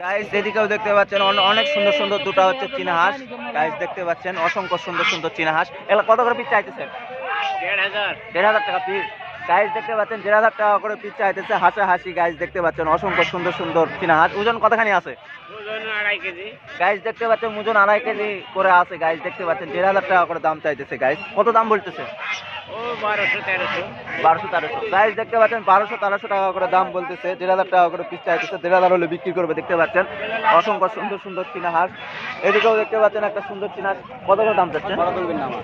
Guys এদিকেও দেখতে পাচ্ছেন অনেক সুন্দর সুন্দর দুটো হচ্ছে চীনা হাঁস। গাইস দেখতে পাচ্ছেন অসংখ্য সুন্দর সুন্দর চীনা হাঁস। এগুলো কত করে পিস চাইতেছেন? 1,500 টাকা পিস। গাইস দেখতে পাচ্ছেন 1,500 টাকা করে পিস চাইতেছে হাসা হাসি। গাইস দেখতে পাচ্ছেন অসংখ্য সুন্দর সুন্দর চীনা হাঁস। ওজন কতখানি আছে? ওজন 2.5 কেজি। গাইস দেখতে পাচ্ছেন ওজন 2.5 কেজি করে আছে। গাইস দেখতে পাচ্ছেন 1,500 টাকা করে দাম চাইতেছে। গাইস কত দাম বলতেছে? ও 1200-1300। 1200-1300। গাইস দেখতে পাচ্ছেন 1200-1300 টাকা করে দাম বলতেছে। 1,500 টাকা করে পিস চাইতেছে। 1,500 হলে বিক্রি করবে। দেখতে পাচ্ছেন অসংখ্য সুন্দর সুন্দর চীনা হাঁস। এদিকেও দেখতে পাচ্ছেন একটা সুন্দর চীনা হাঁস। কত করে দাম চাচ্ছেন?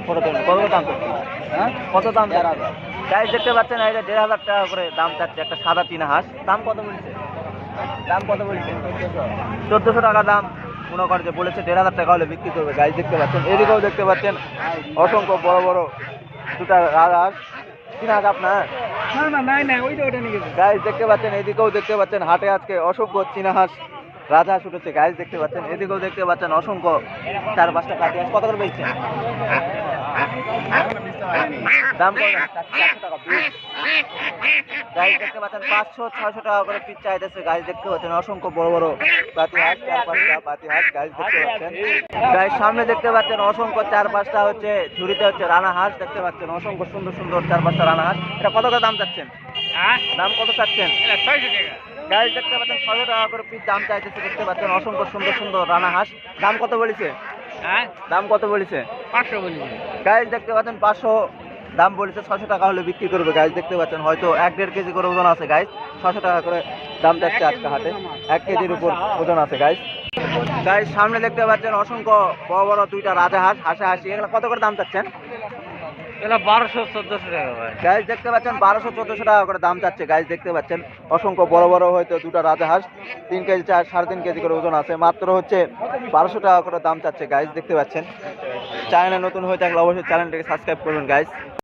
কত করে দাম চাচ্ছেন? হ্যাঁ কত দাম? 1,500। গাইস দেখতে পাচ্ছেন এই যে 1,500 টাকা করে দাম চাচ্ছে একটা সাদা চীনা হাঁস। দাম কত বলছে? দাম কত বলছে? 1400 টাকা দাম মনে করে যে বলেছে। 1,500 টাকা হলে বিক্রি করবে। গাইস দেখতে পাচ্ছেন এদিকেও দেখতে পাচ্ছেন অসংখ্য বড় বড় দুটা রাজহাঁস। চীনা হাঁস আপনার? গাইস দেখতে পাচ্ছেন এদিকেও দেখতে পাচ্ছেন হাটে আজকে অসংখ্য চীনা হাঁস রাজহাঁস উঠেছে। গাইস দেখতে পাচ্ছেন এদিকেও দেখতে পাচ্ছেন অসংখ্য 4-5টা কাঠি হাঁস। কত করে বেচছেন? দাম কত? 400 টাকা পিস। গাইস দেখতে পাচ্ছেন 500-600 টাকা করে পিস চাইতেছে। গাইস দেখতে পাচ্ছেন অসংখ্য বড় বড় পাতি হাঁস, 4-5টা পাতি হাঁস। গাইস দেখতে পাচ্ছেন গাইস সামনে দেখতে পাচ্ছেন অসংখ্য 4-5টা হচ্ছে ঝুড়িতে হচ্ছে রানা হাঁস। দেখতে পাচ্ছেন অসংখ্য সুন্দর সুন্দর 4-5টা রানা হাঁস। এটা কত করে দাম চাচ্ছেন? দাম কত চাচ্ছেন? 600 টাকা। গাইস দেখতে পাচ্ছেন 600 টাকা করে পিস দাম চাইতেছে। দেখতে পাচ্ছেন অসংখ্য সুন্দর সুন্দর রানা হাঁস। দাম কত বলেছে? দাম কত বলেছে? 500 বলি। গাইস দেখতে পাচ্ছেন 500 দাম বলেছে। 600 টাকা হলে বিক্রি করবে। গাইস দেখতে পাচ্ছেন হয়তো 1-1.5 কেজি করে ওজন আছে। গাইস 600 টাকা করে দাম যাচ্ছে আজকে হাটে। 1 কেজির উপর ওজন আছে। গাইস গাইস সামনে দেখতে পাচ্ছেন অসংখ্য বড় বড় দুইটা রাজহাঁস হাসা হাসি। এগুলো কত করে দাম চাচ্ছেন? এগুলো 1200-1400 টাকা ভাই। গাইস দেখতে পাচ্ছেন 1200-1400 টাকা করে দাম চাচ্ছে। গাইস দেখতে পাচ্ছেন অসংখ্য বড় বড় হয়তো দুটো রাজহাঁস 3 কেজি 3.5 কেজি করে ওজন আছে। মাত্র হচ্ছে 1200 টাকা করে দাম চাচ্ছে। গাইস দেখতে পাচ্ছেন চ্যানেলে নতুন হয়ে থাকলে অবশ্যই চ্যানেলটাকে সাবস্ক্রাইব করুন। গাইস